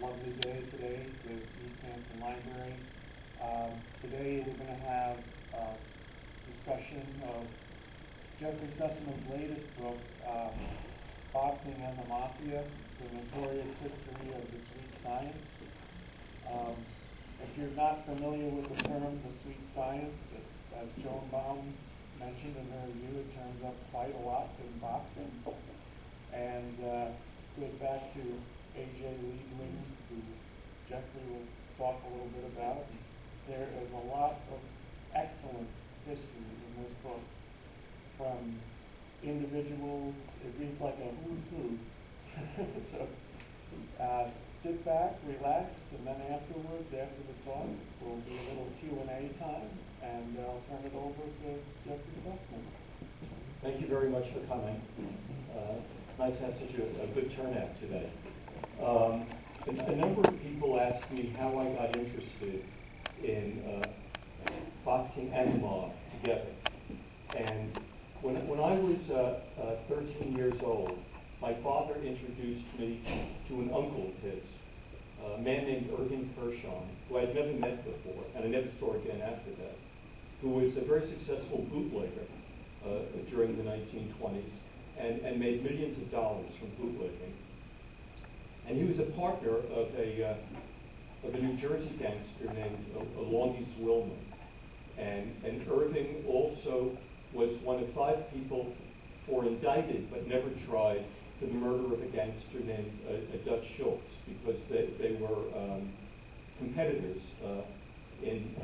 lovely day today at the East Hampton Library. Today we're going to have a discussion of Jeffrey Sussman's latest book, Boxing and the Mafia, The Notorious History of the Sweet Science. If you're not familiar with the term, the sweet science, as Joan Baum mentioned in her review, it turns up quite a lot in boxing. And goes back to A.J. Liebling, who Jeffrey will talk a little bit about. There is a lot of excellent history in this book, from individuals. It reads like a who's who. So sit back, relax, and then afterwards, after the talk, will be a little Q&A time, and I'll turn it over to Jeffrey Sussman. Thank you very much for coming. It's nice to have such a good turnout today. A number of people asked me how I got interested in boxing and the mob together. And when I was 13 years old, my father introduced me to an uncle of his, a man named Irving Kershaw, who I'd never met before, and I never saw again after that, who was a very successful bootlegger during the 1920s and made millions of dollars from bootlegging. And he was a partner of a New Jersey gangster named Longy Zwillman. And Irving also was one of 5 people who were indicted but never tried for the murder of a gangster named Dutch Schultz, because they were competitors in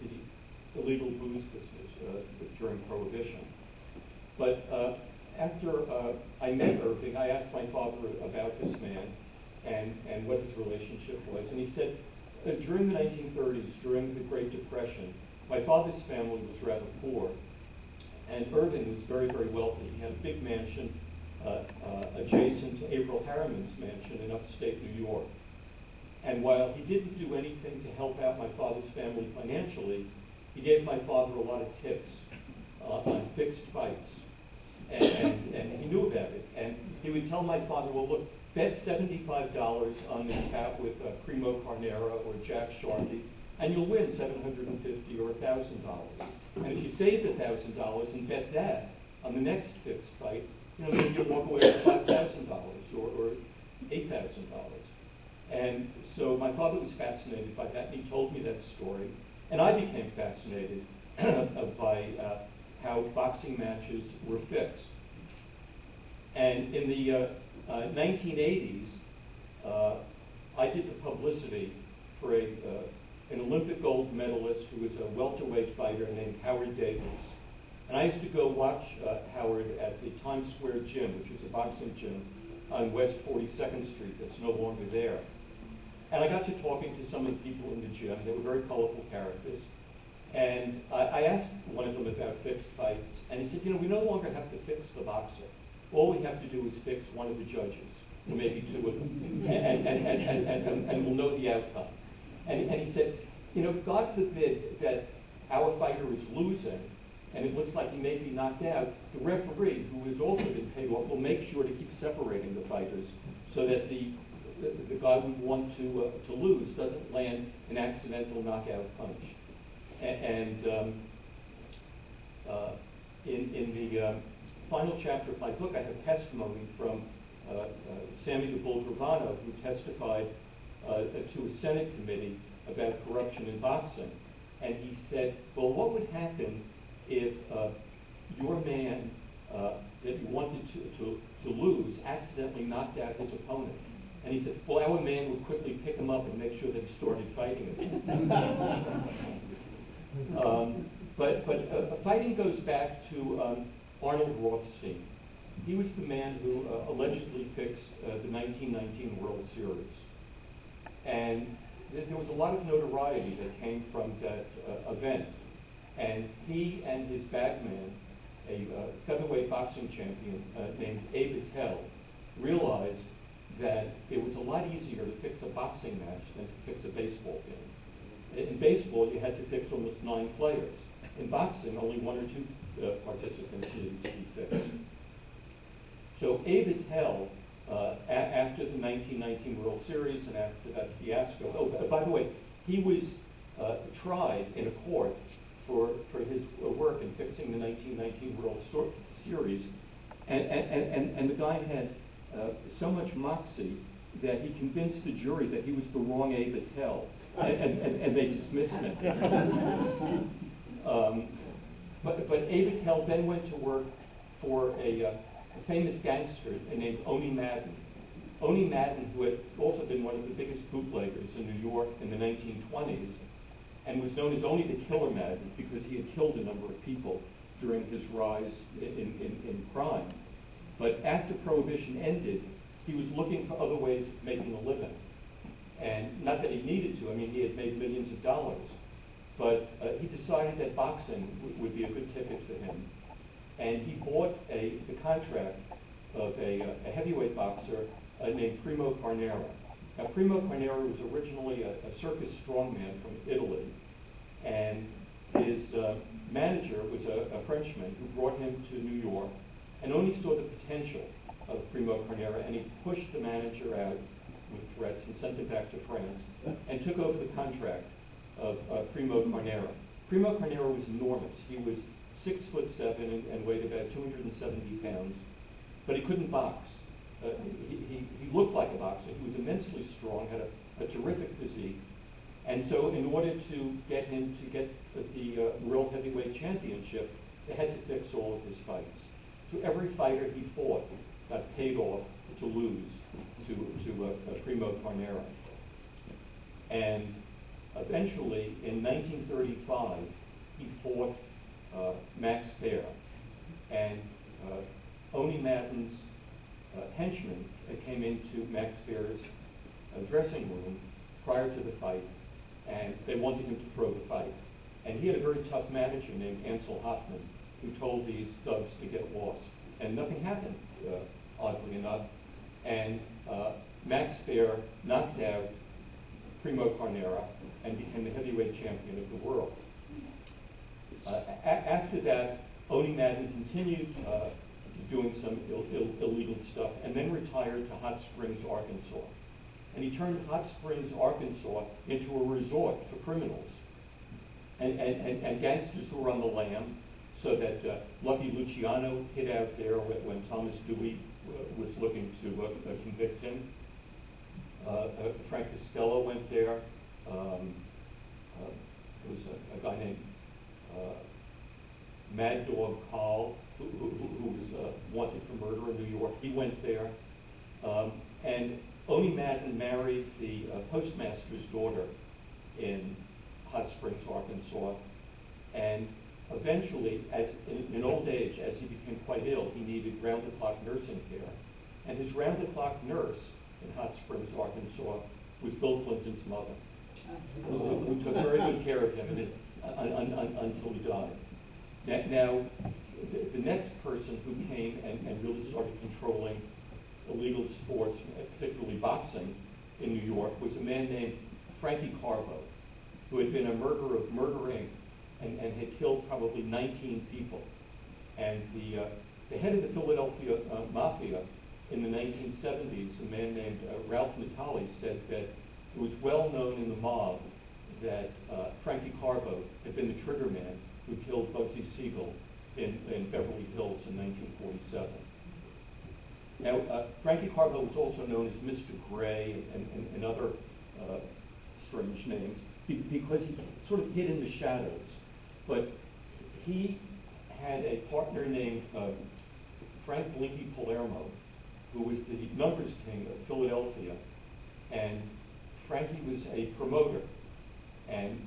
the illegal booze business during Prohibition. But after I met Irving, I asked my father about this man and what his relationship was. And he said, during the 1930s, during the Great Depression, my father's family was rather poor, and Irving was very, very wealthy. He had a big mansion adjacent to Averell Harriman's mansion in upstate New York. And while he didn't do anything to help out my father's family financially, he gave my father a lot of tips on fixed fights. And he knew about it. And he would tell my father, well, look, bet $75 on this bout with Primo Carnera or Jack Sharkey, and you'll win $750 or $1,000. And if you save $1,000 and bet that on the next fixed fight, maybe you'll walk away with $5,000 or $8,000. And so my father was fascinated by that, and he told me that story. And I became fascinated by how boxing matches were fixed. And in the 1980s, I did the publicity for an Olympic gold medalist who was a welterweight fighter named Howard Davis. And I used to go watch Howard at the Times Square gym, which was a boxing gym on West 42nd Street that's no longer there. And I got to talking to some of the people in the gym. They were very colorful characters. And I asked one of them about fixed fights, and he said, we no longer have to fix the boxer. All we have to do is fix one of the judges, or maybe 2 of them, and we'll know the outcome. And he said, God forbid that our fighter is losing, and it looks like he may be knocked out. The referee, who has also been paid off, will make sure to keep separating the fighters so that the guy we want to lose doesn't land an accidental knockout punch. And in the final chapter of my book, I have testimony from Sammy the Bull Gravano, who testified to a Senate committee about corruption in boxing. And he said, well, what would happen if your man that you wanted to lose accidentally knocked out his opponent? And he said, well, our man would quickly pick him up and make sure that he started fighting again. But fighting goes back to Arnold Rothstein. He was the man who allegedly fixed the 1919 World Series. And there was a lot of notoriety that came from that event. And he and his bagman, a featherweight boxing champion named Abe Attell, realized that it was a lot easier to fix a boxing match than to fix a baseball game. In baseball, you had to fix almost 9 players. In boxing, only 1 or 2 participants needed to be fixed. So Abe Attell after the 1919 World Series and after that fiasco. Oh, by the way, he was tried in a court for his work in fixing the 1919 World Series, and the guy had so much moxie that he convinced the jury that he was the wrong Abe Attell, and they dismissed him. But Abe Attell then went to work for a famous gangster named Oni Madden. Oni Madden, who had also been one of the biggest bootleggers in New York in the 1920s, and was known as Oni the Killer Madden because he had killed a number of people during his rise in crime. But after Prohibition ended, he was looking for other ways of making a living. And not that he needed to, I mean, he had made millions of dollars. But he decided that boxing would be a good ticket for him. And he bought the contract of a heavyweight boxer named Primo Carnera. Now, Primo Carnera was originally a circus strongman from Italy, and his manager was a Frenchman who brought him to New York and only saw the potential of Primo Carnera, and he pushed the manager out with threats and sent him back to France and took over the contract of Primo Carnera. Primo Carnera was enormous. He was 6'7" and weighed about 270 pounds, but he couldn't box. He looked like a boxer. He was immensely strong, had a terrific physique, and so in order to get him to get the World Heavyweight Championship, they had to fix all of his fights. So every fighter he fought got paid off to lose to Primo Carnera. And eventually, in 1935, he fought Max Baer, and Oni Madden's henchman came into Max Baer's dressing room prior to the fight, and they wanted him to throw the fight. And he had a very tough manager named Ansel Hoffman, who told these thugs to get lost. And nothing happened, oddly enough. And Max Baer knocked out Primo Carnera and became the heavyweight champion of the world. After that, Oni Madden continued doing some illegal stuff and then retired to Hot Springs, Arkansas. And he turned Hot Springs, Arkansas into a resort for criminals and gangsters who were on the lam, so that Lucky Luciano hid out there when Thomas Dewey was looking to convict him. Frank Costello went there. There was a guy named Mad Dog Call, who was wanted for murder in New York. He went there. And Oni Madden married the postmaster's daughter in Hot Springs, Arkansas. And eventually, in old age, as he became quite ill, he needed round-the-clock nursing care. And his round-the-clock nurse in Hot Springs, Arkansas, was Bill Clinton's mother, who took very good care of him until he died. Now, the next person who came and really started controlling illegal sports, particularly boxing, in New York, was a man named Frankie Carbo, who had been a murderer of Murder Inc. and had killed probably 19 people. And the head of the Philadelphia Mafia in the 1970s, a man named Ralph Natale, said that it was well known in the mob that Frankie Carbo had been the trigger man who killed Bugsy Siegel in Beverly Hills in 1947. Now, Frankie Carbo was also known as Mr. Gray and other strange names because he sort of hid in the shadows. But he had a partner named Frank Blinky Palermo, who was the numbers king of Philadelphia, and Frankie was a promoter, and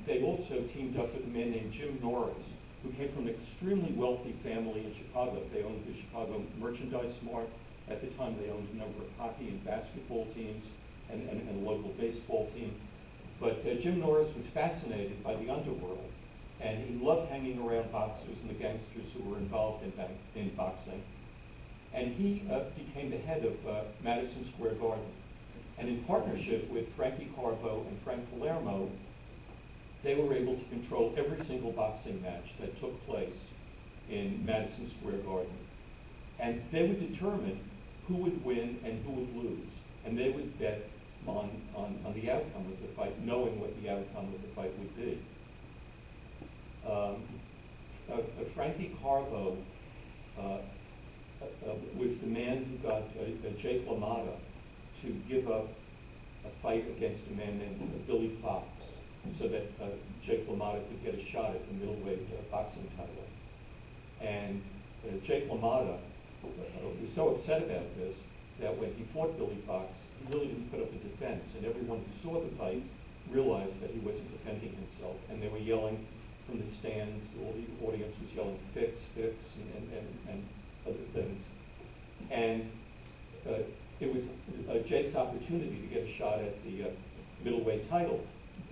they also teamed up with a man named Jim Norris, who came from an extremely wealthy family in Chicago. They owned the Chicago Merchandise Mart. At the time, they owned a number of hockey and basketball teams and a local baseball team. But Jim Norris was fascinated by the underworld, and he loved hanging around boxers and the gangsters who were involved in boxing. And he became the head of Madison Square Garden. And in partnership with Frankie Carbo and Frank Palermo, they were able to control every single boxing match that took place in Madison Square Garden. And they would determine who would win and who would lose. And they would bet on the outcome of the fight, knowing what the outcome of the fight would be. Frankie Carbo was the man who got Jake LaMotta to give up a fight against a man named Billy Fox, so that Jake LaMotta could get a shot at the middleweight boxing title. And Jake LaMotta was so upset about this that when he fought Billy Fox, he really didn't put up a defense, and everyone who saw the fight realized that he wasn't defending himself, and they were yelling from the stands. All the audience was yelling "fix, fix," and other things. And it was Jake's opportunity to get a shot at the middleweight title.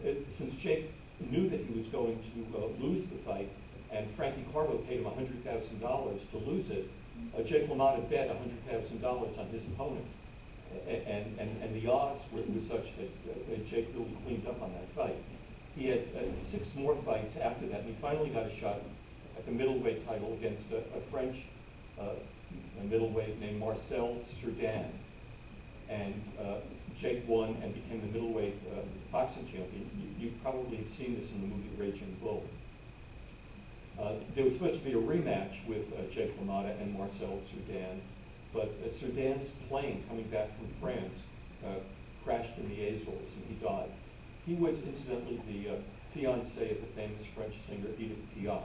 Since Jake knew that he was going to lose the fight, and Frankie Carbo paid him $100,000 to lose it, Jake LaMotta bet $100,000 on his opponent. And the odds were such that Jake really cleaned up on that fight. He had 6 more fights after that, and he finally got a shot at the middleweight title against a French middleweight named Marcel Cerdan. And Jake won and became the middleweight boxing champion. You probably have seen this in the movie Raging Bull. There was supposed to be a rematch with Jake LaMotta and Marcel Cerdan, but Cerdan's plane coming back from France crashed in the Azores and he died. He was incidentally the fiancé of the famous French singer Edith Piaf,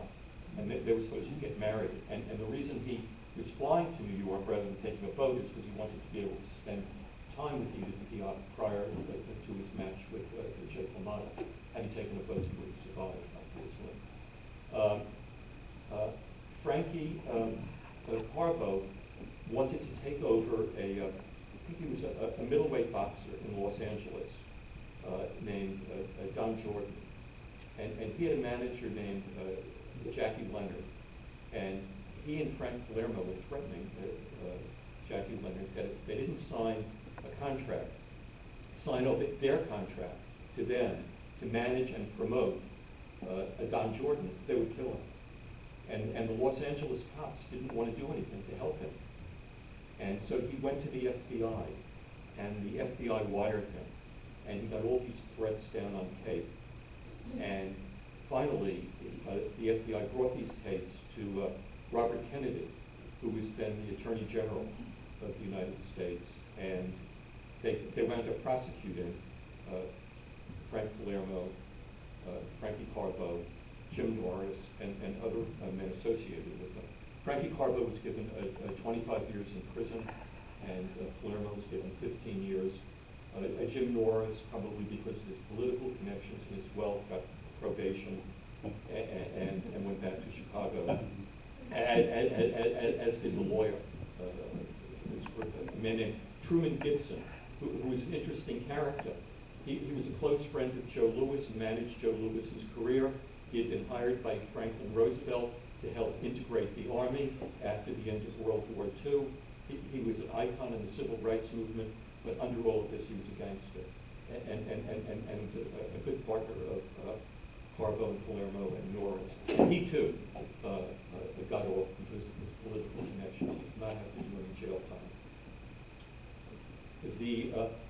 and they were supposed to get married. And the reason he was flying to New York rather than taking a boat is because he wanted to be able to spend time with Edith Piaf prior to his match with Jake LaMotta. Had he taken a boat, he would have survived, obviously. Frankie Carbo wanted to take over I think he was a middleweight boxer in Los Angeles named Don Jordan. And he had a manager named Jackie Leonard. And he and Frank Palermo were threatening Jackie Leonard that if they didn't sign over their contract to them to manage and promote Don Jordan, they would kill him. And the Los Angeles cops didn't want to do anything to help him. And so he went to the FBI, and the FBI wired him. And he got all these threats down on tape. And finally, the FBI brought these tapes to Robert Kennedy, who was then the Attorney General of the United States. And they wound up prosecuting Frank Palermo, Frankie Carbo, Jim Norris, and other men associated with them. Frankie Carbo was given 25 years in prison, and Palermo was given 15 years. Jim Norris, probably because of his political connections and his wealth, got probation and went back to Chicago, as did the lawyer, a man named Truman Gibson, who was an interesting character. He was a close friend of Joe Louis and managed Joe Louis's career. He had been hired by Franklin Roosevelt to help integrate the Army after the end of World War II. He was an icon in the civil rights movement, but under all of this, he was a gangster and a good partner of Carbo and Palermo and Norris. And he too got off because of his political connections. He did not have to do any jail time.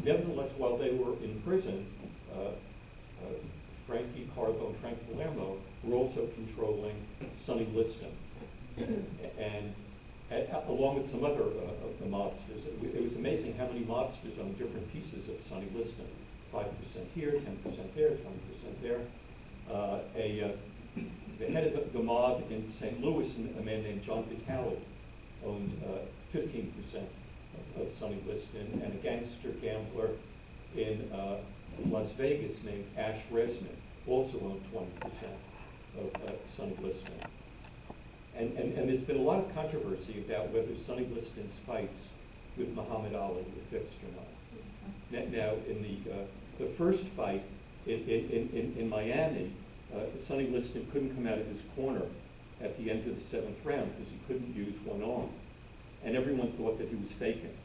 Nevertheless, while they were in prison, Frankie Carbo and Frank Palermo were also controlling Sonny Liston, and along with some other mobsters. It was amazing how many mobsters owned different pieces of Sonny Liston. 5% here, 10% there, 20% there. The head of the mob in St. Louis, a man named John Vitale, owned 15% of Sonny Liston, and a gangster gambler in Las Vegas named Ash Resnick also owned 20% of Sonny Liston. And there's been a lot of controversy about whether Sonny Liston's fights with Muhammad Ali were fixed or not. Now, in the first fight in Miami, Sonny Liston couldn't come out of his corner at the end of the 7th round because he couldn't use one arm. And everyone thought that he was faking.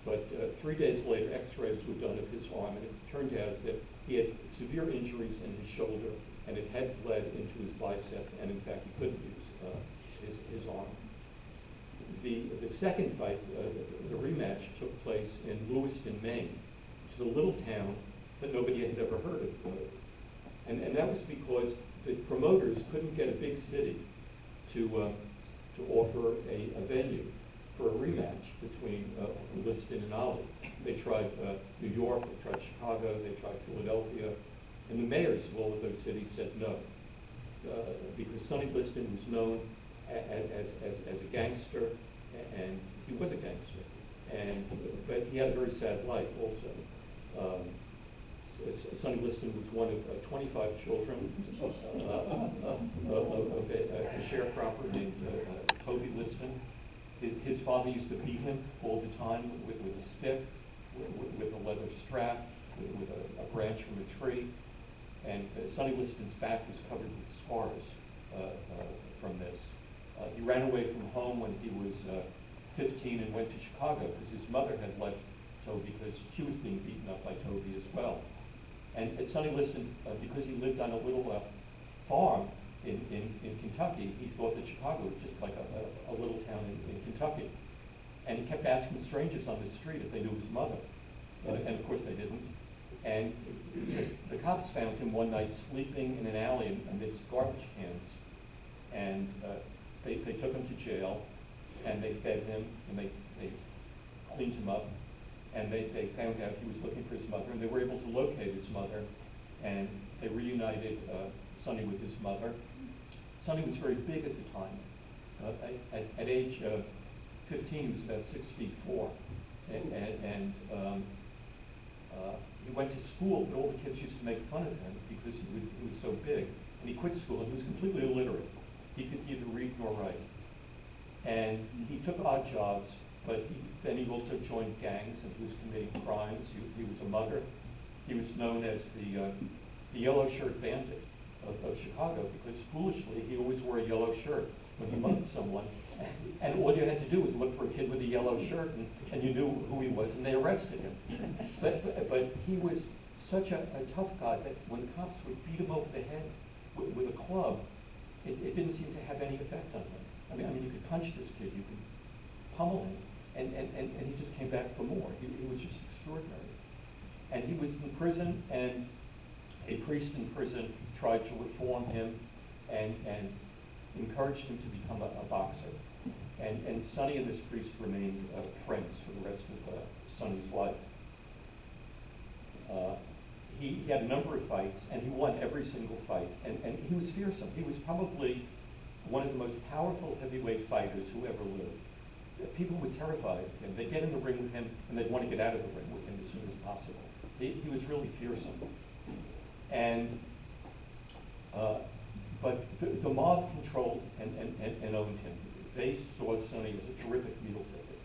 But 3 days later, x-rays were done of his arm, and it turned out that he had severe injuries in his shoulder, and it had bled into his bicep, and in fact, he couldn't use his arm. The second fight, the rematch, took place in Lewiston, Maine, which is a little town that nobody had ever heard of. And that was because the promoters couldn't get a big city to offer a venue for a rematch between Liston and Ollie. They tried New York, they tried Chicago, they tried Philadelphia, and the mayors of all of those cities said no, because Sonny Liston was known as a gangster, and he was a gangster, but he had a very sad life also. Sonny Liston was one of 25 children of a sharecropper named Toby Liston. His father used to beat him all the time with a stick, with a leather strap, with a branch from a tree. And Sonny Liston's back was covered with scars from this. He ran away from home when he was 15 and went to Chicago because his mother had left Toby because she was being beaten up by Toby as well. And Sonny Liston, because he lived on a little farm in Kentucky, he thought that Chicago was just like a little town in Kentucky. And he kept asking strangers on the street if they knew his mother. And of course they didn't. And the cops found him one night sleeping in an alley amidst garbage cans. And they took him to jail, and they fed him, and they cleaned him up. And they found out he was looking for his mother, and they were able to locate his mother, and they reunited Sonny with his mother. Sonny was very big at the time. At age 15, he was about 6'4", and he went to school, but all the kids used to make fun of him because he was so big. And he quit school, and he was completely illiterate. He could neither read nor write. And he took odd jobs, but then he also joined gangs, and he was committing crimes. He was a mugger. He was known as the yellow shirt bandit of Chicago because foolishly he always wore a yellow shirt when he mugged someone. And all you had to do was look for a kid with a yellow shirt, and you knew who he was, and they arrested him. But he was such a tough guy that when the cops would beat him over the head with a club, it didn't seem to have any effect on him. I mean, you could punch this kid, you could pummel him, and he just came back for more. He was just extraordinary. And he was in prison, and a priest in prison tried to reform him and encouraged him to become a boxer. And Sonny and this priest remained friends for the rest of Sonny's life. He had a number of fights, and he won every single fight. And he was fearsome. He was probably one of the most powerful heavyweight fighters who ever lived. People were terrified of him. They'd get in the ring with him, and they'd want to get out of the ring with him as soon as possible. He was really fearsome. And but the mob controlled and owned him. They saw Sonny as a terrific needle ticket.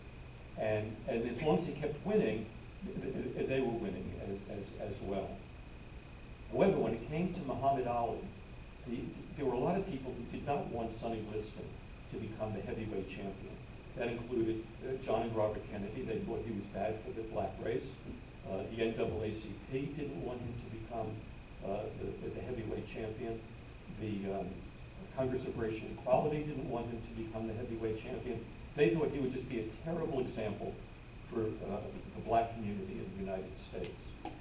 And as long as he kept winning, they were winning as well. However, when it came to Muhammad Ali, there were a lot of people who did not want Sonny Liston to become the heavyweight champion. That included John and Robert Kennedy. They thought he was bad for the black race. The NAACP didn't want him to become the heavyweight champion. The Congress of Racial Equality didn't want him to become the heavyweight champion. They thought he would just be a terrible example for the black community in the United States.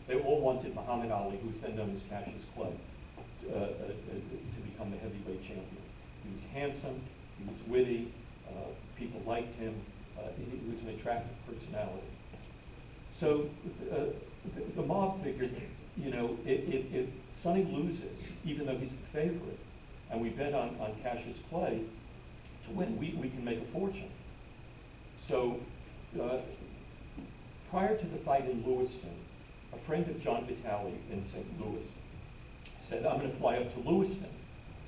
They all wanted Muhammad Ali, who was then known as Cassius Clay, to become the heavyweight champion. He was handsome, he was witty, people liked him, he was an attractive personality. So the mob figured, if Sonny loses, even though he's the favorite, and we bet on Cassius Clay to win, we can make a fortune. So prior to the fight in Lewiston, a friend of John Vitale in St. Louis said, I'm going to fly up to Lewiston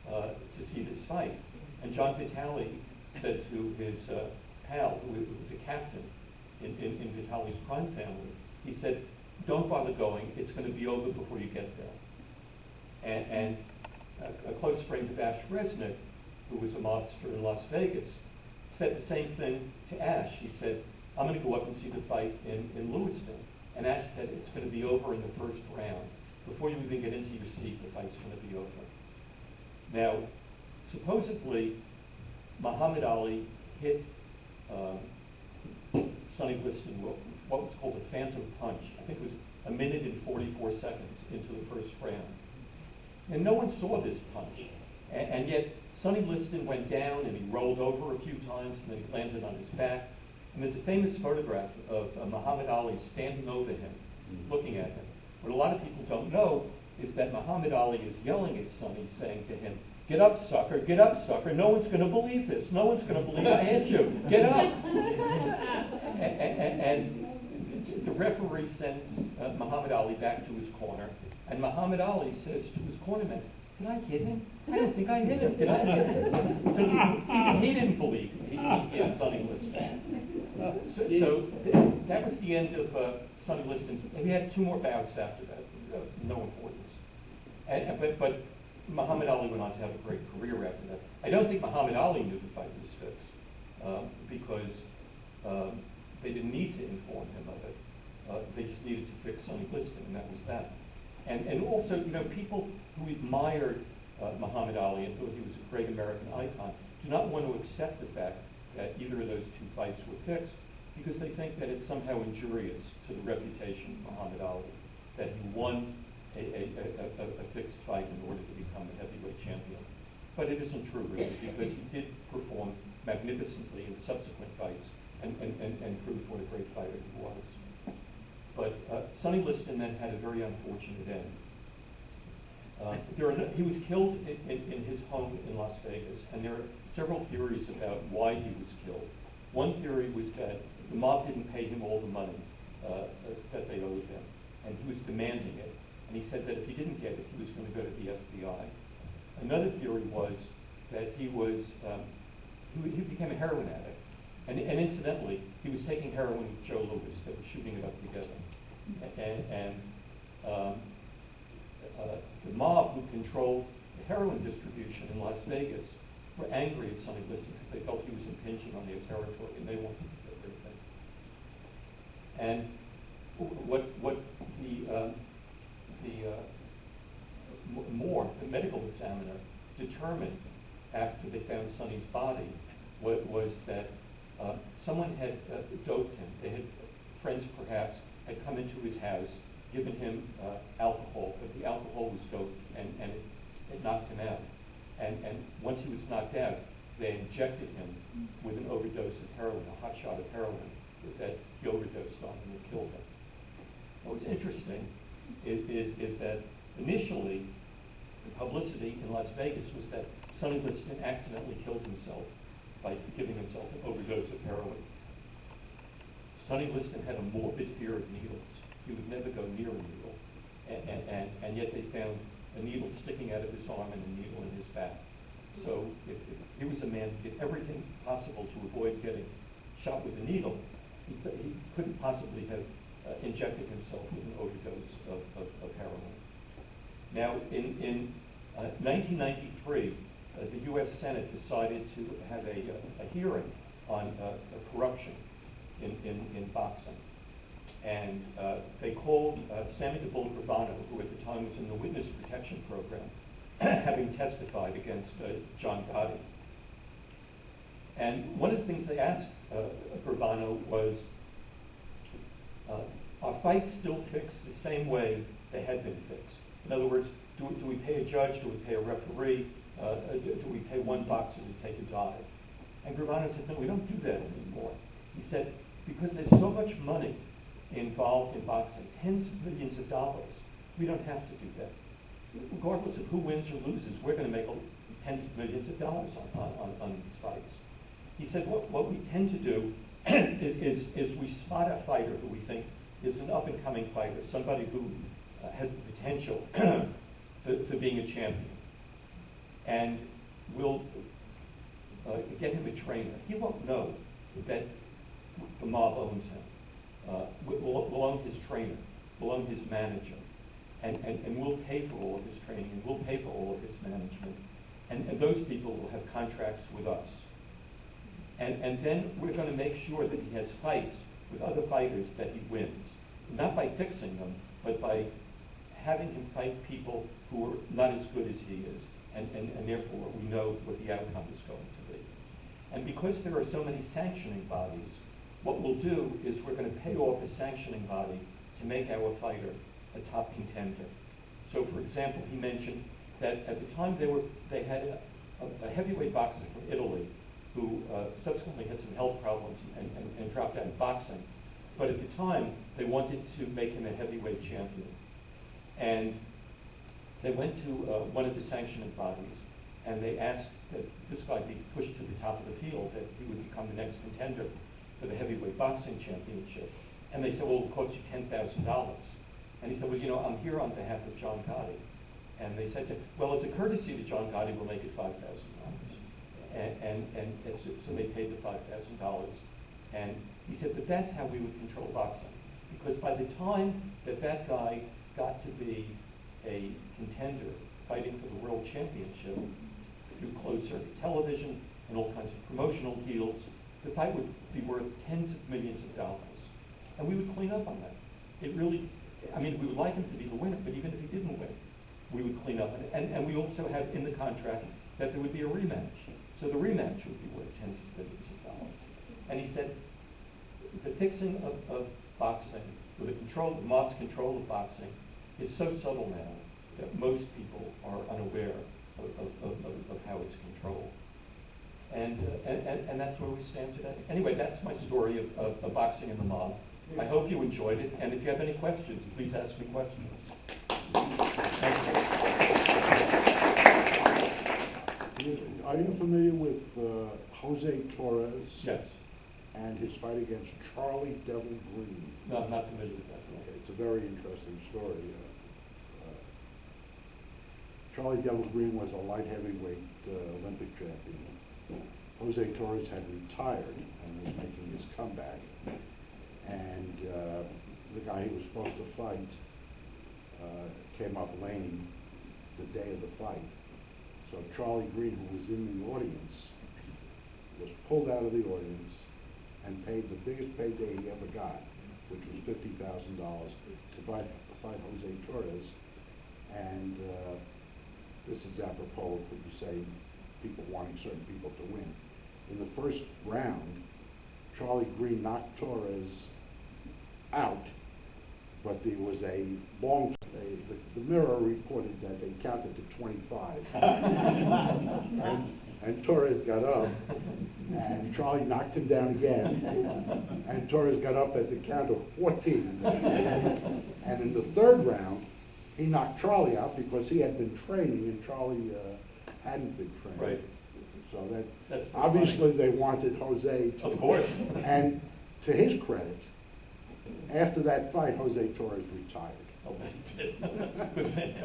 to see this fight. And John Vitale said to his pal, who was a captain in Vitale's crime family, he said, don't bother going, it's going to be over before you get there. And a close friend of Ash Resnick, who was a mobster in Las Vegas, said the same thing to Ash. He said, I'm going to go up and see the fight in Lewiston. And Ash said, it's going to be over in the first round. Before you even get into your seat, the fight's going to be over. Now, supposedly, Muhammad Ali hit Sonny Liston what was called a phantom punch. I think it was a minute and 44 seconds into the first round. And no one saw this punch. And yet Sonny Liston went down and he rolled over a few times and then he landed on his back. And there's a famous photograph of Muhammad Ali standing over him, looking at him. What a lot of people don't know is that Muhammad Ali is yelling at Sonny, saying to him, "Get up, sucker, get up, sucker. No one's going to believe this. No one's going to believe I hit you. Get up." and the referee sends Muhammad Ali back to his corner, and Muhammad Ali says to his cornerman, "Did I hit him? I don't think I hit him. Did I hit him?" So he didn't believe he hit Sonny Liston. So that was the end of Sonny Liston's. He had two more bouts after that, no importance. But Muhammad Ali went on to have a great career after that. I don't think Muhammad Ali knew the fight was fixed because they didn't need to inform him of it. They just needed to fix Sonny Liston, and that was that. And also, people who admired Muhammad Ali and thought he was a great American icon do not want to accept the fact that either of those two fights were fixed because they think that it's somehow injurious to the reputation of Muhammad Ali, that he won a fixed fight in order to become a heavyweight champion. But it isn't true, really, because he did perform magnificently in subsequent fights and proved what a great fighter he was. But Sonny Liston then had a very unfortunate end. He was killed in his home in Las Vegas, and there are several theories about why he was killed. One theory was that the mob didn't pay him all the money that they owed him, and he was demanding it. And he said that if he didn't get it, he was going to go to the FBI. Another theory was that he became a heroin addict. And incidentally, he was taking heroin with Joe Louis. They were shooting it up together. The mob who controlled the heroin distribution in Las Vegas were angry at Sonny Liston because they felt he was impinging on their territory and they wanted to get rid of him. And what the medical examiner, determined after they found Sonny's body was that someone had doped him. They had friends, perhaps, had come into his house, given him alcohol, but the alcohol was doped and it knocked him out. And once he was knocked out, they injected him with an overdose of heroin, a hot shot of heroin that he overdosed on, and it killed him. What's interesting is that initially the publicity in Las Vegas was that Sonny Liston accidentally killed himself by giving himself an overdose of heroin. Sonny Liston had a morbid fear of needles. He would never go near a needle. And yet they found a needle sticking out of his arm and a needle in his back. So if he was a man who did everything possible to avoid getting shot with a needle, he couldn't possibly have injected himself with an overdose of heroin. Now, in 1993, the U.S. Senate decided to have a hearing on corruption in boxing. And they called Sammy the Bull Gravano, who at the time was in the Witness Protection Program, having testified against John Gotti. And one of the things they asked Gravano was, are fights still fixed the same way they had been fixed? In other words, do we pay a judge? Do we pay a referee? Do we pay one boxer to take a dive? And Gravano said, no, we don't do that anymore. He said, because there's so much money involved in boxing, tens of millions of dollars, we don't have to do that. Regardless of who wins or loses, we're going to make tens of millions of dollars on these fights. He said, what we tend to do is we spot a fighter who we think is an up-and-coming fighter, somebody who has the potential for being a champion. And we'll get him a trainer. He won't know that the mob owns him. We'll own his trainer. We'll own his manager. And we'll pay for all of his training, and we'll pay for all of his management. And those people will have contracts with us. And then we're going to make sure that he has fights with other fighters that he wins. Not by fixing them, but by having him fight people who are not as good as he is. And therefore, we know what the outcome is going to be. And because there are so many sanctioning bodies, what we'll do is we're going to pay off a sanctioning body to make our fighter a top contender. So, for example, he mentioned that at the time they had a heavyweight boxer from Italy who subsequently had some health problems and dropped out of boxing. But at the time, they wanted to make him a heavyweight champion. And they went to one of the sanctioning bodies, and they asked that this guy be pushed to the top of the field, that he would become the next contender for the heavyweight boxing championship. And they said, well, it'll cost you $10,000. And he said, well, you know, I'm here on behalf of John Gotti. And they said to him, well, as a courtesy to John Gotti, we'll make it $5,000. So they paid the $5,000. And he said, but that's how we would control boxing. Because by the time that guy got to be a contender fighting for the world championship through closed circuit television and all kinds of promotional deals, the fight would be worth tens of millions of dollars. And we would clean up on that. It really, I mean, we would like him to be the winner, but even if he didn't win, we would clean up on it. And we also have in the contract that there would be a rematch. So the rematch would be worth tens of millions of dollars. And he said, the fixing of boxing, or the mob's control of boxing, is so subtle now that most people are unaware of how it's controlled. And that's where we stand today. Anyway, that's my story of boxing and the mob. I hope you enjoyed it, and if you have any questions, please ask me questions. Are you familiar with Jose Torres? Yes. And his fight against Charlie Devil Green? No, I'm not familiar with that. Okay, it's a very interesting story. Charlie Devil Green was a light heavyweight Olympic champion. Jose Torres had retired and was making his comeback. And the guy he was supposed to fight came up lame the day of the fight. So Charlie Green, who was in the audience, was pulled out of the audience and paid the biggest payday he ever got, which was $50,000, to fight Jose Torres. And this is apropos of what you say, people wanting certain people to win. In the first round, Charlie Green knocked Torres out, but there was a long, the Mirror reported that they counted to 25. and Torres got up, and Charlie knocked him down again, and Torres got up at the count of 14. And in the third round, he knocked Charlie out because he had been training, and Charlie hadn't been training. Right. So that's obviously funny. they wanted Jose to. Of course. And to his credit, after that fight, Jose Torres retired. Oh, he did. Good man.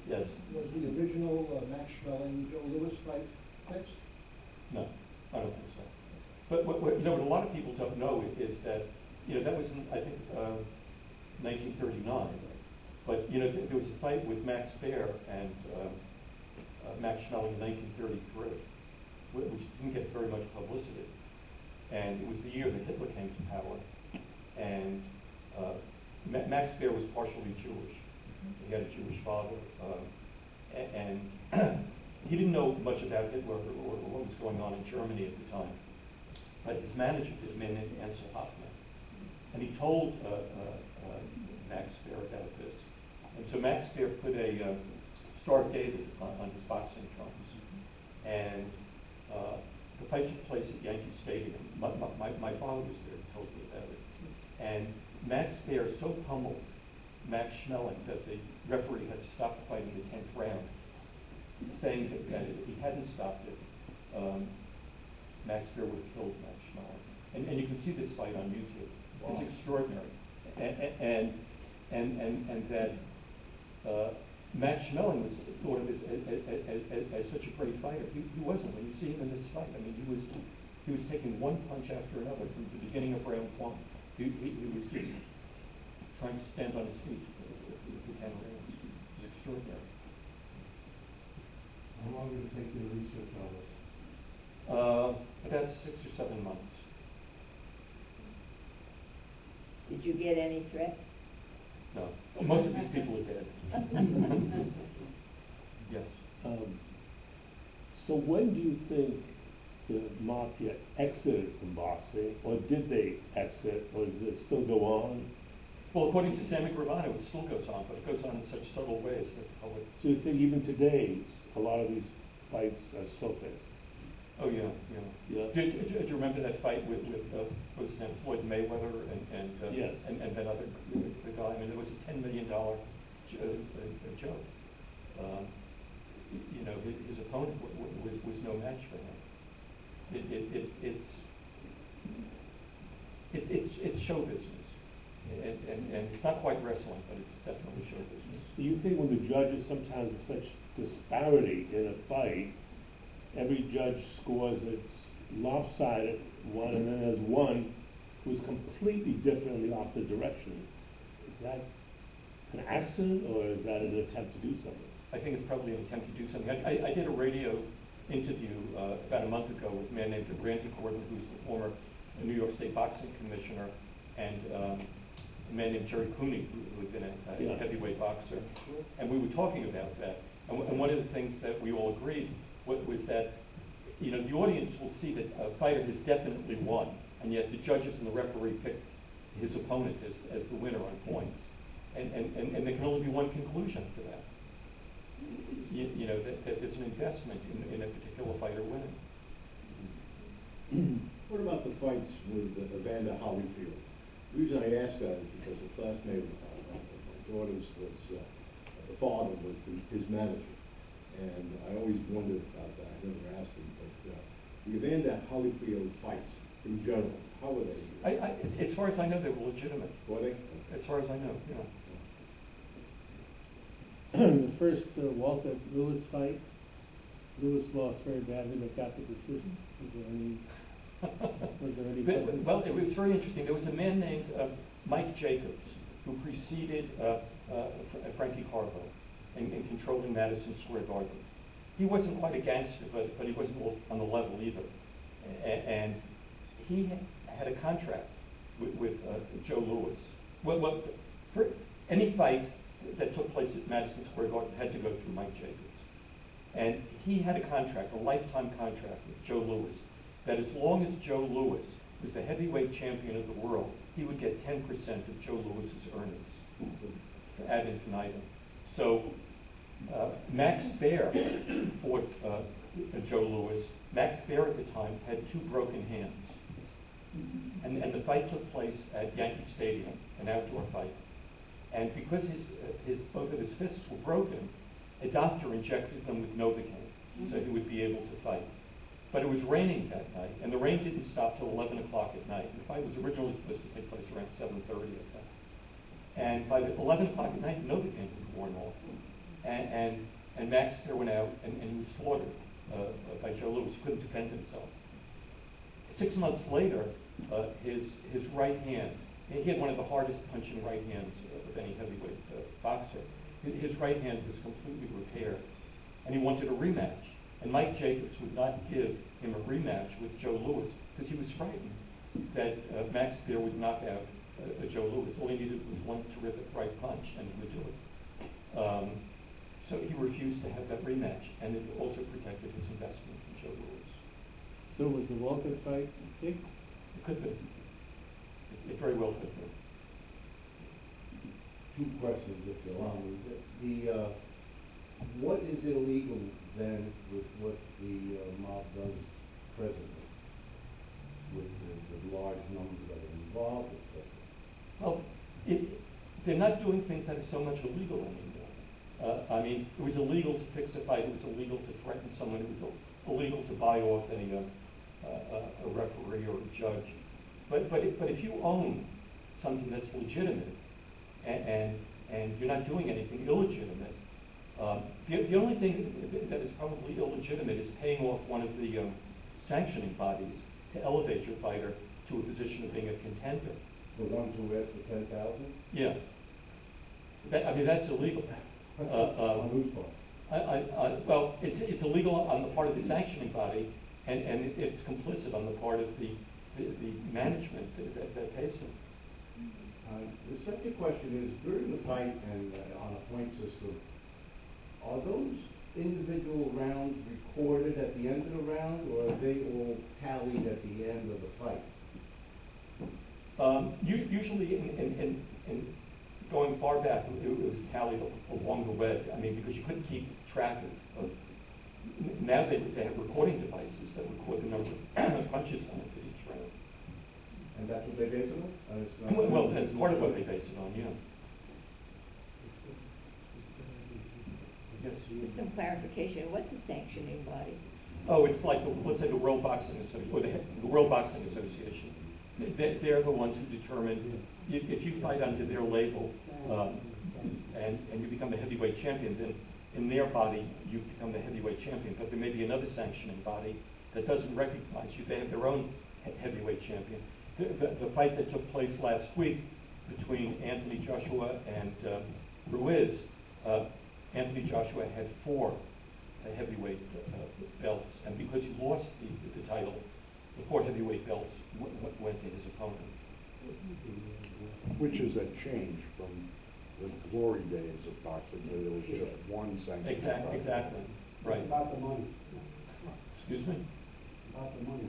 Yes. Was the original Max Schmeling, Joe Louis fight fixed? No, I don't think so. But what you know, what a lot of people don't know is that, you know, that was in, I think, 1939. But, you know, there was a fight with Max Baer and Max Schmeling in 1933, which didn't get very much publicity. And it was the year that Hitler came to power. And Max Baer was partially Jewish. He had a Jewish father. And he didn't know much about Hitler or what was going on in Germany at the time. But his manager did, a man named Ansel Hoffman. And he told Max Baer about this. And so Max Baer put a Star of David on his boxing trunks. And the fight took place at Yankee Stadium. My father was there and told me about it. And Max Baer so pummeled Max Schmeling that the referee had to stop the fight in the 10th round, saying that if he hadn't stopped it, Max Baer would have killed Max Schmeling. And you can see this fight on YouTube. Wow. It's extraordinary. And that Max Schmeling was thought of as such a great fighter. He wasn't. When you see him in this fight, I mean, he was taking one punch after another from the beginning of round one. He was just trying to stand on his feet for 10 rounds. It was extraordinary. How long did it take you to research all this? About 6 or 7 months. Did you get any threats? No. Most of these people are dead. Yes. So when do you think the mafia exited from boxing, or did they exit, or does it still go on? Well, according to Sammy Gravano, it still goes on, but it goes on in such subtle ways that the public. So you think even today, a lot of these fights are still fixed? Oh yeah, yeah. Yeah. Do you remember that fight with what's his name, Floyd Mayweather Yes. and that other the guy? I mean, it was a $10 million joke. His opponent was no match for him. It's show business, and it's not quite wrestling, but it's definitely show business. Do you think when the judges sometimes have such disparity in a fight, every judge scores its lopsided one, and then there's one who's completely different in the opposite direction? Is that an accident, or is that an attempt to do something? I think it's probably an attempt to do something. I did a radio interview about a month ago with a man named Randy Gordon, who's the former New York State boxing commissioner, and a man named Jerry Cooney, who had been a heavyweight boxer. And we were talking about that. And one of the things that we all agreed was that the audience will see that a fighter has definitely won, and yet the judges and the referee pick his opponent as the winner on points. And there can only be one conclusion to that. That there's an investment in a particular fighter winning. What about the fights with Evander Holyfield? The reason I ask that is because a classmate of my daughter's the father was his manager. And I always wondered about that. I never asked him. But the Evander Holyfield fights, in general, how were they? As far as I know, they were legitimate. Were they? As far as I know, yeah. The first Walter Lewis fight, Lewis lost very badly but got the decision. Was there any Well, it was very interesting. There was a man named Mike Jacobs who preceded Frankie Carbo in controlling Madison Square Garden. He wasn't quite a gangster, but he wasn't on the level either. And he had a contract with Joe Louis. Well, for any fight that took place at Madison Square Garden had to go through Mike Jacobs. And he had a contract, a lifetime contract with Joe Louis, that as long as Joe Louis was the heavyweight champion of the world, he would get 10% of Joe Louis's earnings ad infinitum. So Max Baer fought Joe Louis. Max Baer at the time had 2 broken hands. And the fight took place at Yankee Stadium, an outdoor fight. And because both of his fists were broken, a doctor injected them with Novocaine so he would be able to fight. But it was raining that night, and the rain didn't stop till 11 o'clock at night. The fight was originally supposed to take place around 7:30 at night. And by 11 o'clock at night, Novocaine was worn off. And Max Baer went out, and he was slaughtered by Joe Louis. He couldn't defend himself. 6 months later, his right hand, he had one of the hardest punching right hands of any heavyweight boxer. His right hand was completely repaired, and he wanted a rematch. And Mike Jacobs would not give him a rematch with Joe Louis because he was frightened that Max Baer would knock out Joe Louis. All he needed was one terrific right punch, and he would do it. So he refused to have that rematch, and it also protected his investment in Joe Louis. So was the Walter fight fixed? It could be. It very well could be. 2 questions, if you allow me. What is illegal then with what the mob does presently, with the large numbers that are involved, etc.? Well, they're not doing things that are so much illegal anymore. I mean, it was illegal to fix a fight. It was illegal to threaten someone. It was illegal to buy off a referee or a judge. But if you own something that's legitimate and you're not doing anything illegitimate, the only thing that is probably illegitimate is paying off one of the sanctioning bodies to elevate your fighter to a position of being a contender. The ones who ask for 10,000? Yeah. That's illegal. On whose part? Well, it's illegal on the part of the sanctioning body, and it's complicit on the part of the management that pays them. The second question is, during the fight and on a point system, are those individual rounds recorded at the end of the round, or are they all tallied at the end of the fight? Usually, in going far back, it was tallied along the way. I mean, because you couldn't keep track of. Now they have recording devices that record the number of punches landed each round. And that's what they base it on? Well, that's part of what they base it on, yeah. Yes. Just some clarification, what's the sanctioning body? Oh, it's like, let's say the World Boxing Association, or the World Boxing Association. They're the ones who determine if you fight under their label and you become the heavyweight champion, then in their body you become the heavyweight champion. But there may be another sanctioning body that doesn't recognize you. They have their own heavyweight champion. The fight that took place last week between Anthony Joshua and Ruiz, Anthony Joshua had 4 heavyweight belts, and because he lost the title, the 4 heavyweight belts went to his opponent. Which is a change from the glory days of boxing, where there was just one sanction. Exactly. Right. About the money. Excuse me? About the money.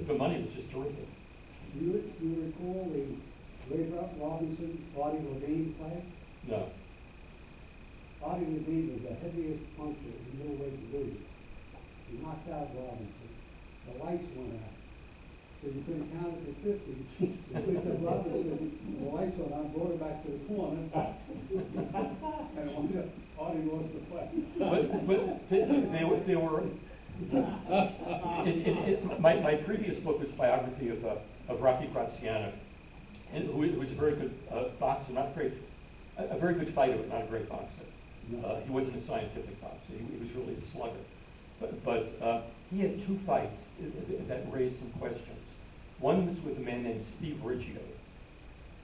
The money was just terrific. Do you recall the Ray Robinson, Bobby Levine fight? No. Bobby Levine was the heaviest puncher in middleweight division. He knocked out Robinson. The lights went out. So you couldn't count it to 50. Because Robinson, the lights went out, brought it back to the corner. And Bobby lost the fight. But they were my previous book was a biography of Rocky Graziano, and who was a very good boxer, a very good fighter, but not a great boxer. He wasn't a scientific boxer. He was really a slugger. But he had 2 fights that raised some questions. One was with a man named Steve Riggio.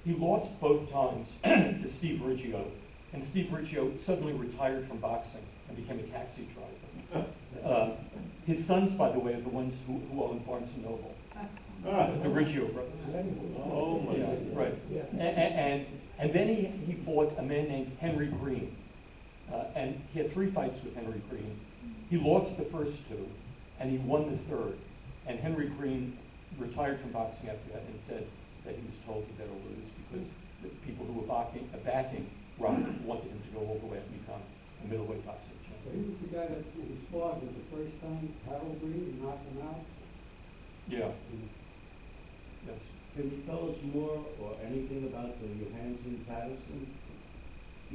He lost both times to Steve Riggio, and Steve Riggio suddenly retired from boxing and became a taxi driver. His sons, by the way, are the ones who own Barnes & Noble. The Riggio brothers. Oh, my God. Right. And then he fought a man named Henry Green. And he had 3 fights with Henry Green. He lost the first 2, and he won the 3rd. And Henry Green retired from boxing after that and said that he was told he better lose because the people who were backing Rocky wanted him to go all the way up and become a middleweight boxing So champion. he was the guy that he sparred with the first time, Harold Green, he knocked him out. Yeah. Yes. Can you tell us more or anything about the Johansson-Patterson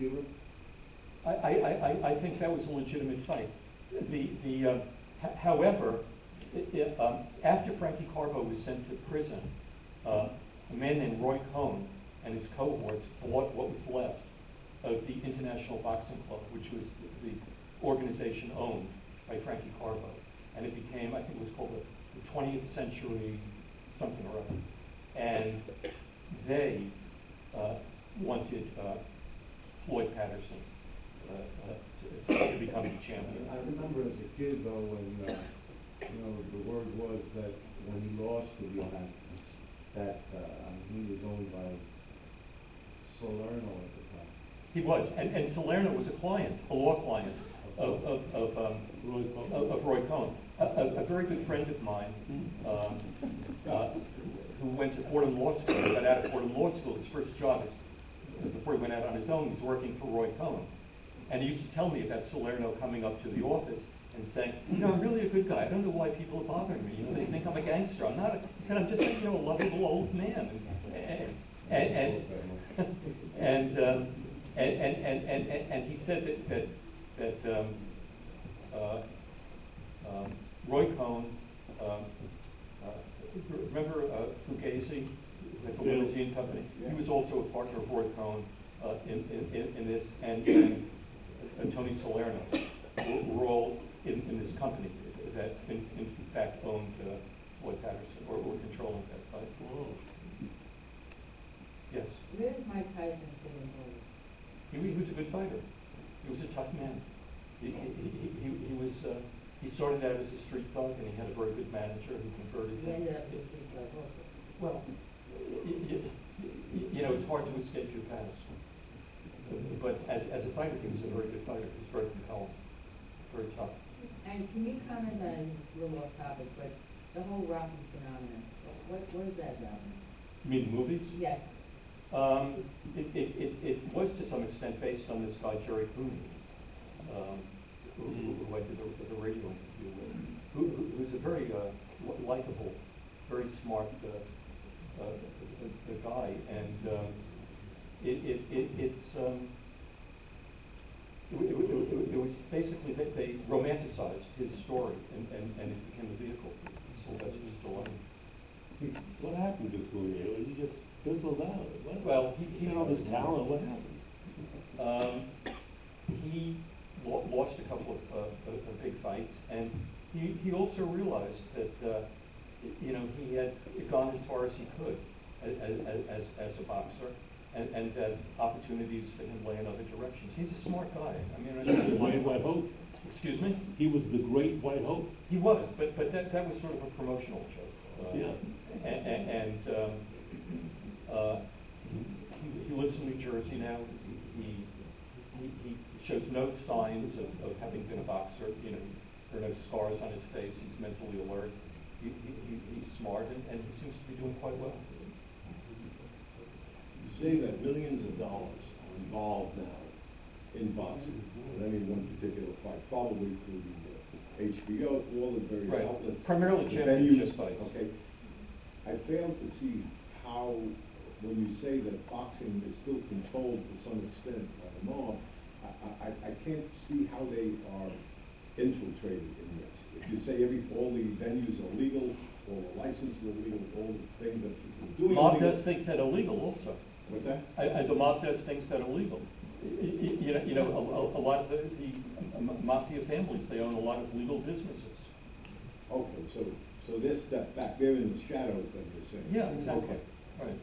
era? I think that was a legitimate fight. However, after Frankie Carbo was sent to prison, a man named Roy Cohn and his cohorts bought what was left of the International Boxing Club, which was the organization owned by Frankie Carbo. And it became, I think it was called the 20th Century something or other. And they wanted Floyd Patterson to become the champion. I remember as a kid, though, when the word was that when he lost to Johansson, that he was owned by Salerno at the time. He was, and Salerno was a law client of Roy Cohn. A very good friend of mine who went to Fordham Law School, got out of Fordham Law School. His first job before he went out on his own, he was working for Roy Cohn. And he used to tell me about Salerno coming up to the office and saying, I'm really a good guy. I don't know why people are bothering me. They think I'm a gangster. I'm not. He said, I'm just a lovable old man. And he said that Roy Cohn, remember Fugazi, the limousine company? He was also a partner of Roy Cohn in this, and Tony Salerno were all in this company that in fact owned Floyd Patterson or were controlling that fight. Oh. Yes. Where is Mike Tyson sitting over? He was a good fighter. He was a tough man. He started out as a street thug, and he had a very good manager who converted He him. ended up as a street thug also. Well, it's hard to escape your past. But as a fighter, he was a very good fighter. He was very compelling. very tough. And can you comment on, it's a little off topic, but the whole Rocky phenomenon, what is that about? You mean movies? Yes. It was to some extent based on this guy, Jerry Cooney, who I did the radio interview with, who's a very likable, very smart guy, and it was basically that they romanticized his story, and it became a vehicle for Sylvester Stallone. What happened to Cooney? He just fizzled out. Well, he had all this talent. What happened? He lost a couple of big fights, and he also realized that he had gone as far as he could as a boxer, and that opportunities for him lay in other directions. He's a smart guy. I mean, The Great White Hope. Excuse me? He was the Great White Hope. He was, but that was sort of a promotional joke. Yeah. He lives in New Jersey now. He shows no signs of having been a boxer. There are no scars on his face. He's mentally alert. He's smart, and he seems to be doing quite well. You say that millions of dollars are involved now in boxing, in any one particular fight, probably through the HBO, all the various Right. outlets. Primarily the championship venues. fights. Okay. I fail to see how, when you say that boxing is still controlled to some extent by the mob, I can't see how they are infiltrated in this. If you say all the venues are legal, all the licenses are legal, all the things that people are doing. The mob illegal. does things that are illegal also. What's that? The mob does things that are legal. A lot of the mafia families, they own a lot of legal businesses. Okay, so this stuff back there in the shadows that you're saying. Yeah, exactly. Okay. Right.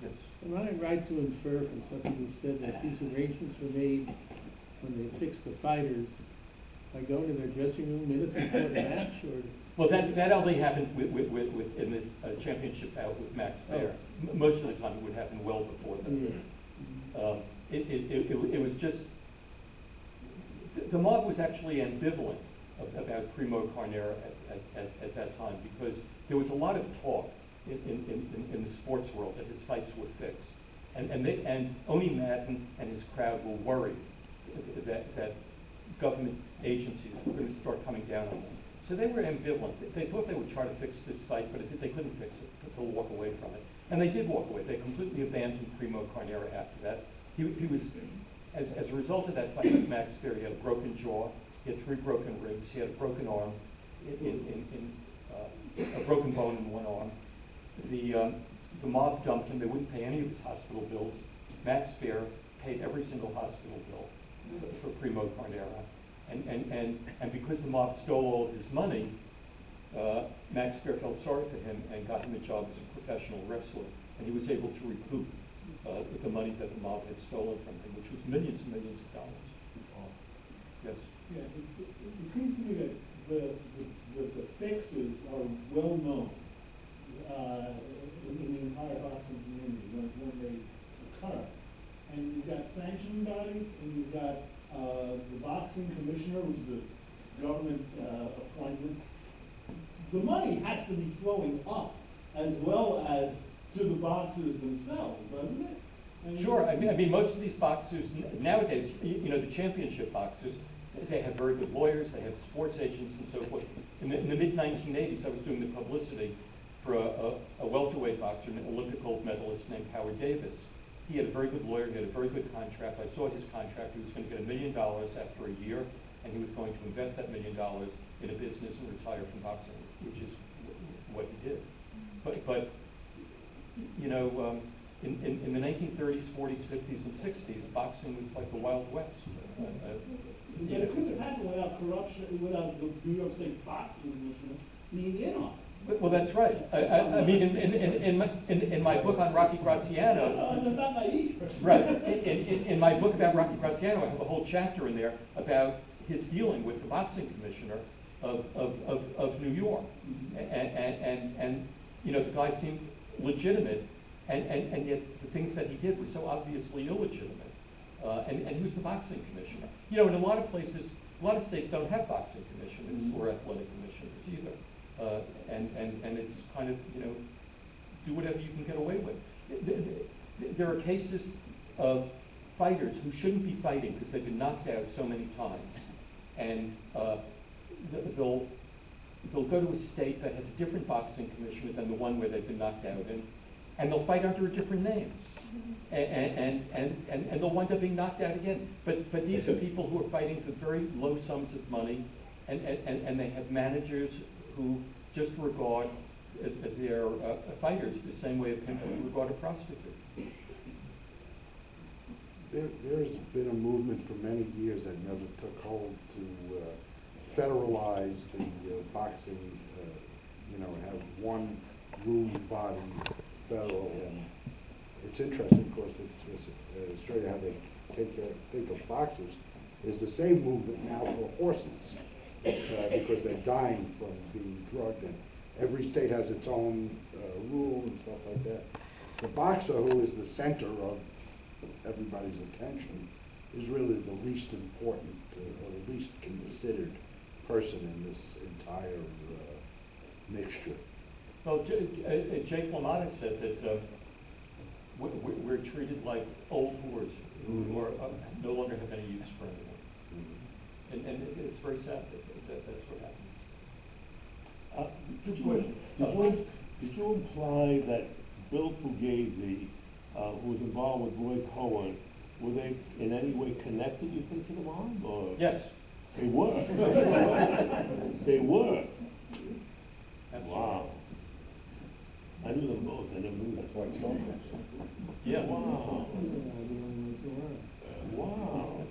Yes. Am I right to infer from something you said that these arrangements were made when they fixed the fighters by going to their dressing room minutes before the match, or? Well, that only happened in this championship bout with Max Baer. Most of the time, it would happen well before that. Yeah. It was just the mob was actually ambivalent about Primo Carnera at that time, because there was a lot of talk in the sports world that his fights were fixed, and Oni Madden and his crowd were worried that government agencies were going to start coming down on them. So they were ambivalent. They thought they would try to fix this fight, but if they couldn't fix it, they'll walk away from it. And they did walk away. They completely abandoned Primo Carnera after that. He was, as a result of that fight with Max Baer, he had a broken jaw, he had 3 broken ribs, he had a broken arm, a broken bone in one arm. The mob dumped him. They wouldn't pay any of his hospital bills. Max Baer paid every single hospital bill for Primo Carnera. And because the mob stole all of his money, Max Baer felt sorry for him and got him a job as a professional wrestler. And he was able to recoup the money that the mob had stolen from him, which was millions and millions of dollars. Yes? Yeah, it seems to me that the fixes are well known in the entire boxing community when they occur. And you've got sanctioning bodies, and you've got the boxing commissioner, which is a government appointment. The money has to be flowing up as well as to the boxers themselves, doesn't it? Sure. I mean, most of these boxers nowadays, the championship boxers, they have very good lawyers, they have sports agents and so forth. In the mid-1980s, I was doing the publicity for a welterweight boxer, an Olympic gold medalist named Howard Davis. He had a very good lawyer, he had a very good contract. I saw his contract. He was going to get $1 million after a year, and he was going to invest that $1 million in a business and retire from boxing, which is what he did. But in the 1930s, 40s, 50s, and 60s, boxing was like the Wild West. But it couldn't have happened without corruption, without the New York State Boxing Commission being in on it. Well, that's right. I mean, in my book on Rocky Graziano, I'm not naive. right? In my book about Rocky Graziano, I have a whole chapter in there about his dealing with the boxing commissioner of New York, and the guy seemed legitimate, and yet the things that he did were so obviously illegitimate. And he was the boxing commissioner. In a lot of places, A lot of states don't have boxing commissioners or athletic commissioners either. And it's kind of, do whatever you can get away with. There are cases of fighters who shouldn't be fighting because they've been knocked out so many times. And they'll go to a state that has a different boxing commissioner than the one where they've been knocked out in, and they'll fight under a different name. And they'll wind up being knocked out again. But these are people who are fighting for very low sums of money, and they have managers who just regard their fighters the same way people regard a prostitute. There's been a movement for many years that never took hold to federalize the boxing, and have one ruling body, federal. And it's interesting, of course, to show you how they think of boxers. There's the same movement now for horses, because they're dying from being drugged, and every state has its own rule and stuff like that. The boxer, who is the center of everybody's attention, is really the least important or the least considered person in this entire mixture. Well, Jake LaMotta said that we're treated like old whores who are, no longer have any use for anyone. And it's very sad that that's what happens. Did you imply that Bill Fugazi, who was involved with Roy Cohen, were they in any way connected, you think, to the mob? Or? Yes. They were. They were. Wow. I knew them both. I never knew that. Yeah. Wow. Wow.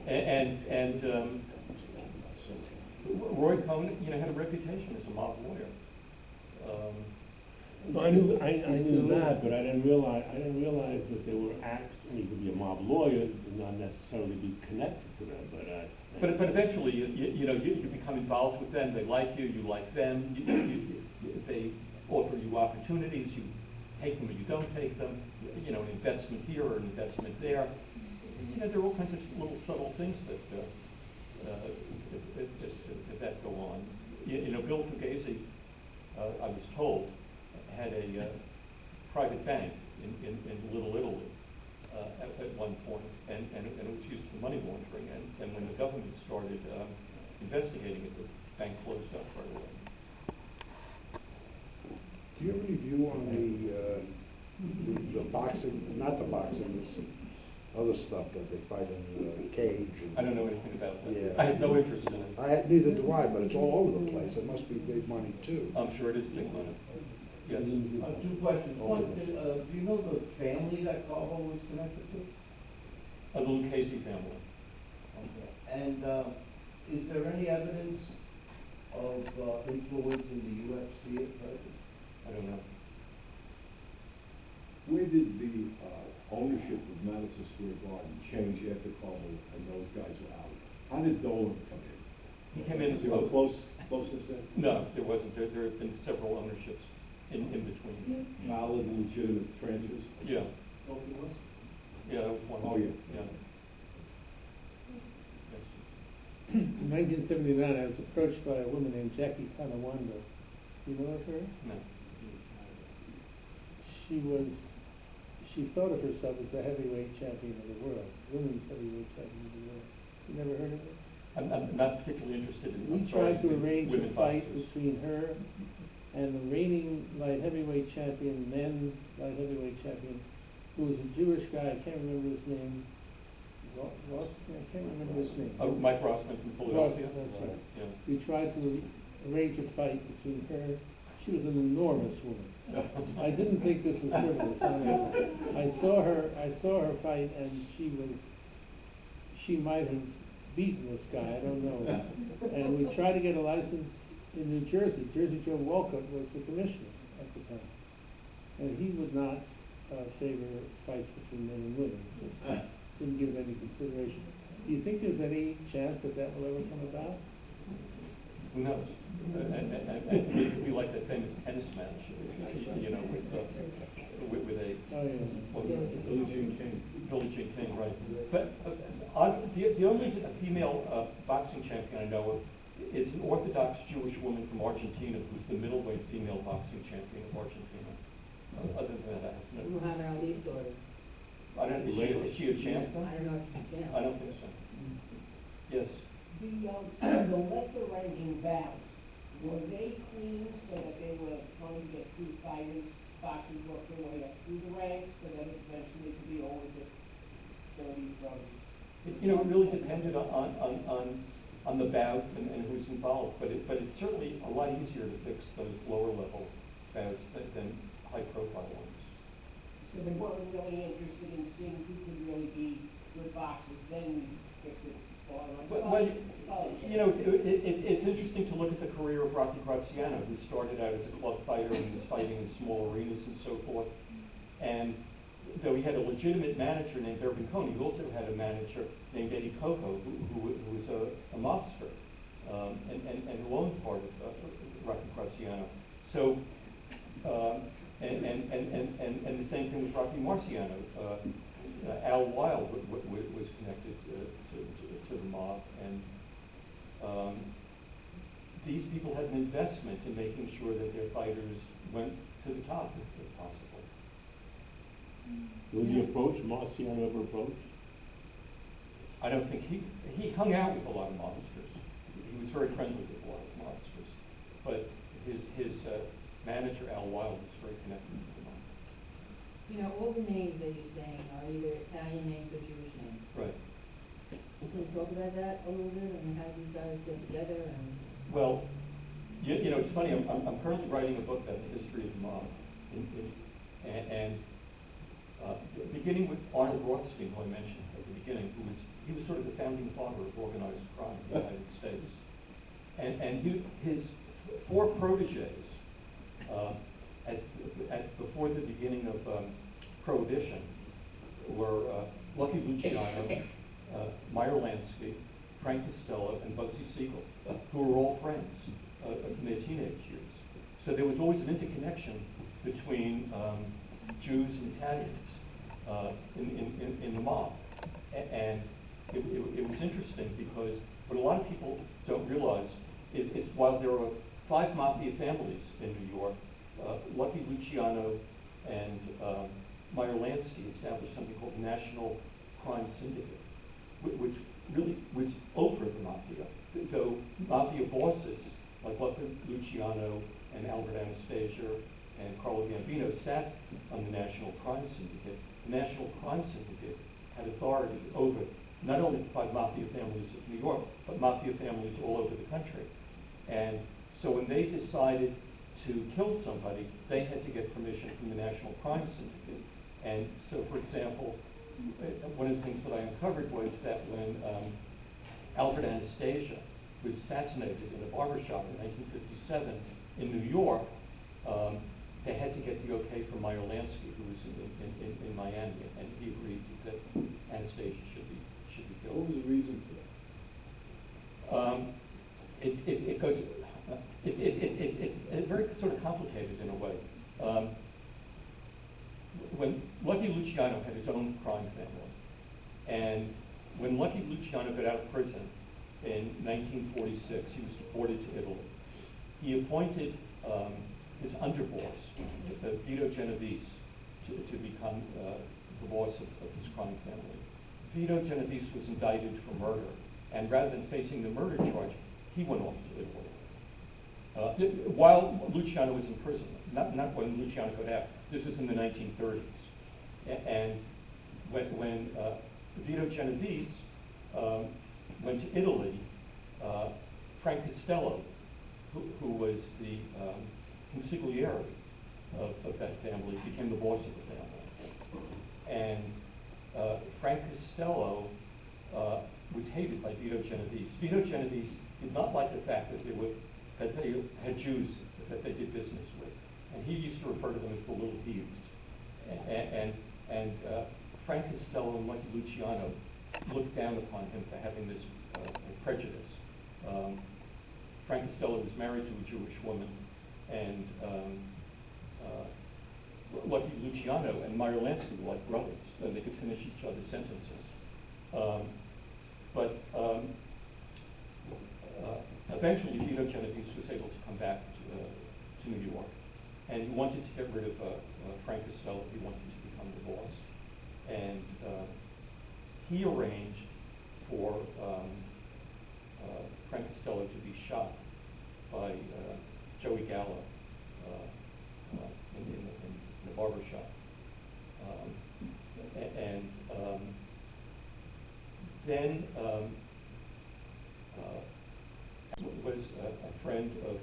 And Roy Cohen, had a reputation as a mob lawyer. No, I knew that, but I didn't realize that they were actually to be a mob lawyer, and not necessarily be connected to them. But eventually, you become involved with them. They like you. You like them. They offer you opportunities. You take them or you don't take them. An investment here or an investment there. There are all kinds of little subtle things that go on. Bill Fugazi, I was told, had a private bank in Little Italy at one point, and it was used for money laundering. And when the government started investigating it, the bank closed up right away. Do you have any view on the boxing, not the boxing, this other stuff that they fight in the cage? I don't know anything about that. Yeah. I have no interest in it. Neither do I, but it's all over the place. It must be big money, too. I'm sure it is big money. Yes. Two questions. One, do you know the family that Carlo was connected to? The Lucchese family. Okay. And is there any evidence of influence in the UFC at present? I don't know. Where did the ownership of Madison Square Garden change after Carlo and those guys were out? How did Dolan come in? He came in Was there a closeness there? No, there wasn't. There have been several ownerships in between. Valid, legitimate transfers? Yeah. Oh, it was? Yeah, that was one. Oh, yeah. Yeah. Yes. In 1979, I was approached by a woman named Jackie Tonawanda. You know of her? No. She thought of herself as the heavyweight champion of the world, women's heavyweight champion of the world. You never heard of her? I'm not particularly interested in. We tried to arrange a women fight boxers. between her and the reigning light heavyweight champion, men's light heavyweight champion, who was a Jewish guy. I can't remember his name. Ross? I can't remember his name. Oh, Mike Rossman from Philadelphia. Ross, that's right. Yeah. We tried to arrange a fight between her. She was an enormous woman. I didn't think this was frivolous. I saw her fight, and she might have beaten this guy. I don't know. And we tried to get a license in New Jersey. Jersey Joe Walcott was the commissioner at the time, and he would not favor fights between men and women. Just didn't give it any consideration. Do you think there's any chance that will ever come about? Who knows? And it could be like that famous tennis match, you know, with a, Oh, yeah. what was it? Billie Jean King. Billie Jean King, right. But the only female boxing champion I know of is an Orthodox Jewish woman from Argentina who's the middleweight female boxing champion of Argentina. Other than that, I have no. Muhammad Ali's daughter. I don't, is she a champ? I don't know if she's down. I don't think so. Yes. The lesser ranking bouts, were they clean so that they were trying to get through fighters, boxers work their way up through the ranks, so that eventually could be always at 30 from? You know, it really depended on the bout and who's involved, but it's certainly a lot easier to fix those lower level bouts than high profile ones. So they weren't really interested in seeing who could really be good boxers, then fix it. Well, you know, it's interesting to look at the career of Rocky Graziano, who started out as a club fighter and was fighting in small arenas and so forth. And though he had a legitimate manager named Irvin Cohn, he also had a manager named Eddie Coco, who was a mobster and who owned part of Rocky Graziano. So, and the same thing with Rocky Marciano. Al Wilde was connected to the mob, and these people had an investment in making sure that their fighters went to the top if possible. Was he approached? Marciano ever approached? I don't think he hung out with a lot of mobsters. He was very friendly with a lot of mobsters, but his manager Al Wilde was very connected with the mob. You know, all the names that you're saying are either Italian names or Jewish names. Right. Can you talk about that a little bit and how these guys get together and? Well, you know, it's funny. I'm currently writing a book about the history of the mob, and beginning with Arnold Rothstein, who I mentioned at the beginning, he was sort of the founding father of organized crime in the United States, and his four protégés before the beginning of Prohibition were Lucky Luciano, Meyer Lansky, Frank Costello, and Bugsy Siegel, who were all friends from their teenage years. So there was always an interconnection between Jews and Italians in the mob. And it was interesting because what a lot of people don't realize is while there were 5 mafia families in New York, Lucky Luciano and Meyer Lansky established something called the National Crime Syndicate, which really was over the mafia. Though mafia bosses like Lucky Luciano and Albert Anastasia and Carlo Gambino sat on the National Crime Syndicate. The National Crime Syndicate had authority over not only the 5 mafia families of New York, but mafia families all over the country. And so when they decided to kill somebody, they had to get permission from the National Crime Syndicate. And so, for example, one of the things that I uncovered was that when Albert Anastasia was assassinated in a barbershop in 1957 in New York, they had to get the okay from Meyer Lansky, who was in Miami, and he agreed that Anastasia should be killed. What was the reason for that? It's very sort of complicated in a way. When Lucky Luciano had his own crime family, and when Lucky Luciano got out of prison in 1946, he was deported to Italy. He appointed his underboss, Vito Genovese, to become the boss of his crime family. Vito Genovese was indicted for murder, and rather than facing the murder charge, he went off to Italy. While Luciano was in prison, not when Luciano got out. This was in the 1930s. And when Vito Genovese went to Italy, Frank Costello, who was the consigliere of that family, became the boss of the family. And Frank Costello was hated by Vito Genovese. Vito Genovese did not like the fact that they had Jews that they did business with, and he used to refer to them as the little thieves. And Frank Costello and Lucky Luciano looked down upon him for having this prejudice. Frank Costello was married to a Jewish woman, and Lucky Luciano and Meyer Lansky were like brothers, and they could finish each other's sentences. But eventually, Vito Genovese was able to come back to New York, and he wanted to get rid of Frank Costello. He wanted to become the boss, and he arranged for Frank Costello to be shot by Joey Gallo in the barber shop. Then was a friend of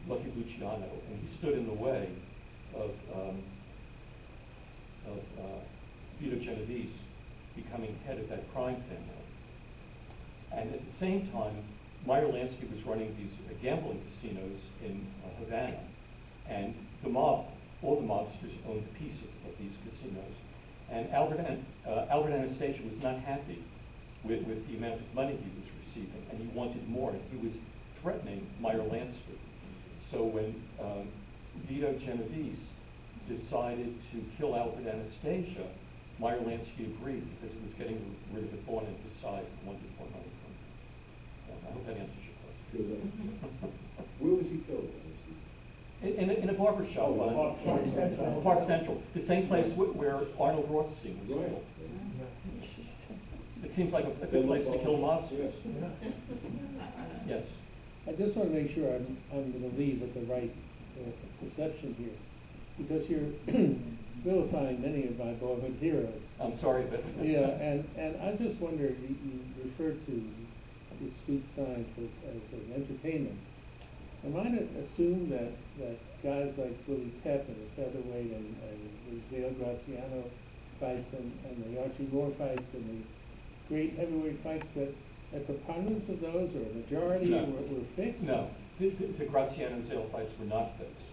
Lucky Luciano, and he stood in the way of Vito Genovese becoming head of that crime family. And at the same time, Meyer Lansky was running these gambling casinos in Havana, and the mob, all the mobsters owned a piece of these casinos. And Albert Anastasia was not happy with the amount of money he was receiving, and he wanted more, and he was threatening Meyer Lansky. So when Vito Genovese decided to kill Albert Anastasia, Meyer Lansky agreed because he was getting rid of a thorn in his side and wanted more money from him. I hope that answers your question. Where was he killed? In a barber shop on Park Central, the same place where Arnold Rothstein was killed. It seems like a good place to kill mobsters. Yes. I just want to make sure I'm going to leave with the right perception here, because you're vilifying many of my boyhood heroes. I'm sorry, but yeah, and I just wonder, you referred to the street signs as an entertainment. Am I to assume that guys like Willie Pep and the featherweight and the Zale Graziano fights and the Archie Moore fights and the great heavyweight fights, that a preponderance of those or a majority were fixed? No, the Graziano-Zale fights were not fixed.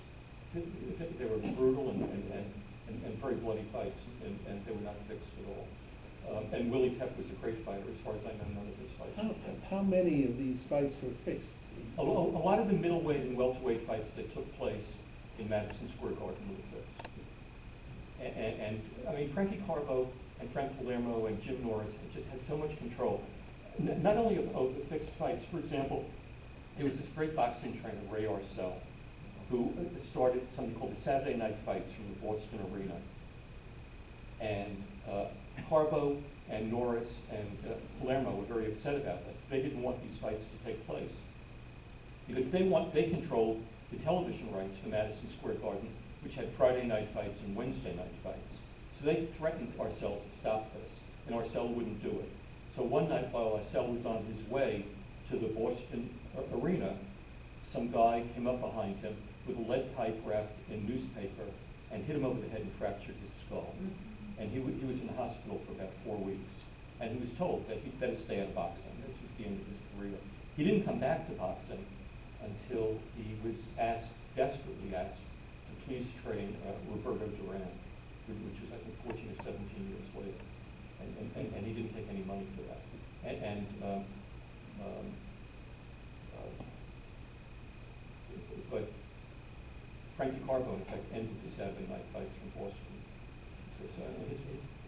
They were brutal and very bloody fights, and they were not fixed at all. And Willie Pep was a great fighter. As far as I know, none of his fights were fixed. How many of these fights were fixed? A lot of the middleweight and welterweight fights that took place in Madison Square Garden were fixed. And I mean, Frankie Carbo and Frank Palermo and Jim Norris just had so much control. Not only of the fixed fights. For example, there was this great boxing trainer, Ray Arcel, who started something called the Saturday Night Fights from the Boston Arena. And Carbo and Norris and Palermo were very upset about that. They didn't want these fights to take place because they controlled the television rights for Madison Square Garden, which had Friday night fights and Wednesday night fights. So they threatened Arcel to stop this, and Arcel wouldn't do it. So one night while Arcel was on his way to the Boston Arena, some guy came up behind him with a lead pipe wrapped in newspaper and hit him over the head and fractured his skull. And he was in the hospital for about 4 weeks. And he was told that he'd better stay out of boxing. This was the end of his career. He didn't come back to boxing until he was desperately asked, to please train Roberto Duran, which was, I think, 14 or 17 years later. And he didn't take any money for that. But Frankie Carbo, in fact, ended the Saturday Night Fights from Boston. So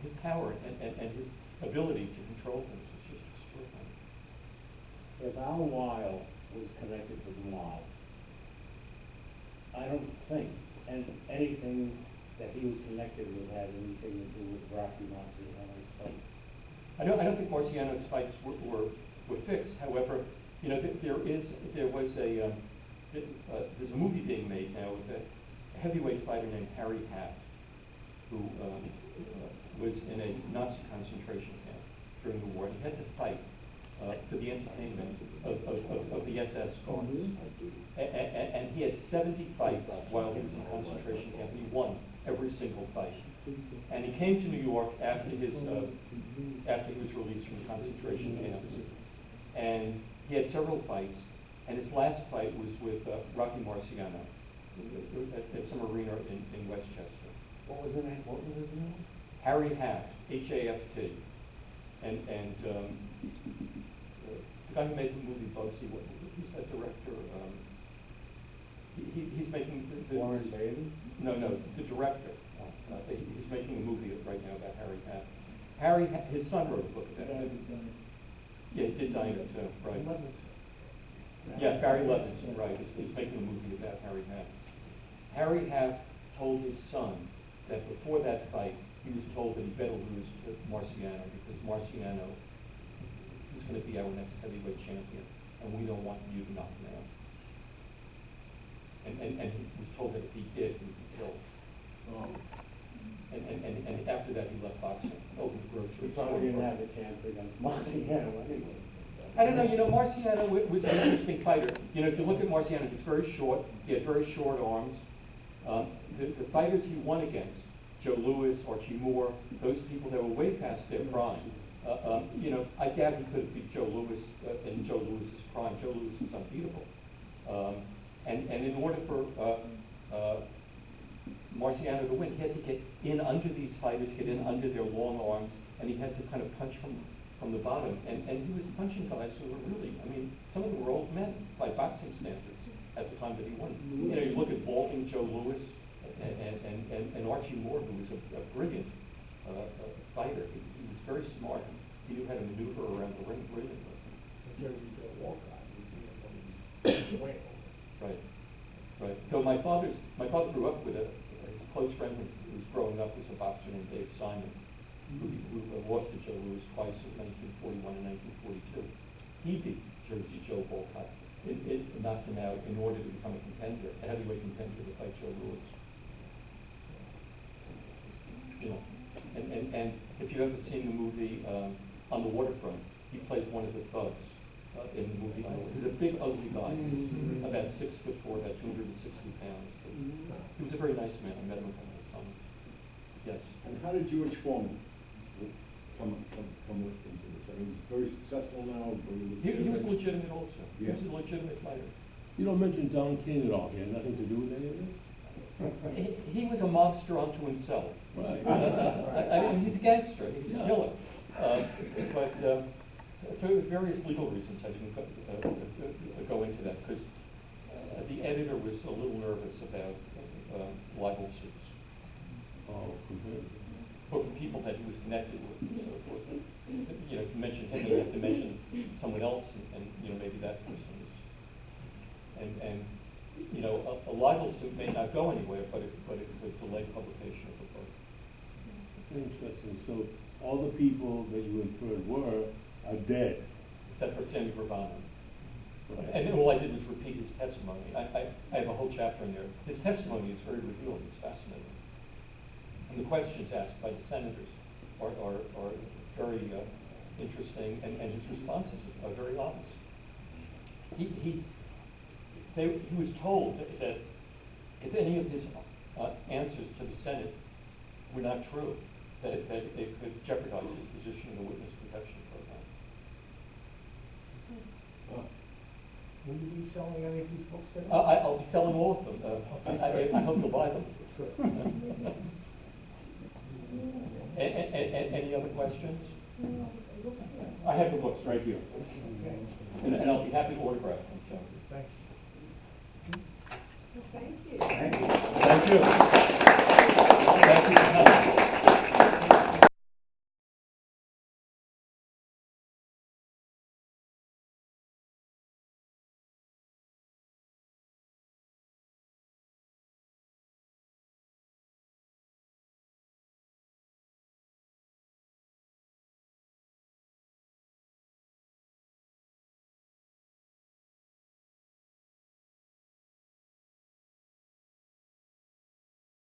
his power and his ability to control things is just extraordinary. If Al Weil was connected with the mob, I don't think anything that he was connected with had anything to do with Rocky Marciano's fights. I don't think Marciano's fights were fixed. However, you know, there's a movie being made now with a heavyweight fighter named Harry Haft, who was in a Nazi concentration camp during the war. He had to fight for the entertainment of the SS guards. And he had 70 fights while he was in concentration camp, and he won every single fight. And he came to New York after he was released from the concentration camps. And he had several fights, and his last fight was with Rocky Marciano at some arena in Westchester. What was the name? What was his name? Harry Haft, Haft. And the guy who made the movie Bugsy, who's that director? He's making the Warren Beatty? No, the director. He's making a movie right now about Harry. His son wrote a book about it. Yeah, he did Diner too, right? Yeah, Barry Levinson, right, is making a movie about Harry Haff. Harry Haff told his son that before that fight, he was told that he better lose to Marciano because Marciano is going to be our next heavyweight champion, and we don't want you to knock him out. And he was told that if he did, he would be killed. Oh. And after that, he left boxing. Opened the grocery He store. probably didn't have a chance against Marciano anyway. I don't know, Marciano was an interesting fighter. If you look at Marciano, he's very short. He had very short arms. The fighters he won against, Joe Louis, Archie Moore, those people that were way past their prime. I doubt he could have beat Joe Louis in Joe Louis's prime. Joe Louis was unbeatable. And in order for Marciano to win, he had to get in under these fighters, get in under their long arms, and he had to kind of punch from the bottom. And he was punching guys who were really, some of them were old men by boxing standards at the time that he won. You look at balding Joe Louis and Archie Moore, who was a brilliant fighter. He was very smart. He knew how to maneuver around the ring brilliantly. Right. So my father grew up with his close friend who was growing up was a boxer named Dave Simon, who lost to Joe Louis twice in 1941 and 1942. He beat Jersey Joe Volcott. It knocked him out in order to become a contender, a heavyweight contender to fight Joe Louis. And if you've ever seen the movie On the Waterfront, he plays one of the thugs in the movie. He's a big, ugly guy, about 6'4", about 260 pounds. He was a very nice man. I met him a couple of times. Yes. And how did George Foreman come into this? He's very successful now. He was legitimate also. Yeah. He was a legitimate fighter. You don't mention Don King at all. He had nothing to do with any of this? He was a mobster unto himself. Right. He's a gangster. He's a killer. But for various legal reasons, I didn't go into that because the editor was a little nervous about libel suits. Oh, completely. But from people that he was connected with and so forth. To mention him, you have to mention someone else, and maybe that person is. And a libel suit may not go anywhere, but it could delay publication of the book. Interesting. So all the people that you inferred are dead. Except for Sammy Gravano. Right. And then all I did was repeat his testimony. I have a whole chapter in there. His testimony is very revealing. It's fascinating. And the questions asked by the senators are very interesting, and his responses are very honest. He was told that if any of his answers to the Senate were not true, that it could jeopardize his position in the witness protection program. Will you be selling any of these books today? I'll be selling all of them. I hope you'll buy them. Any other questions? I have the books right here. And I'll be happy to autograph them. So. Thank you. Well, thank you. Thank you. Thank you for coming.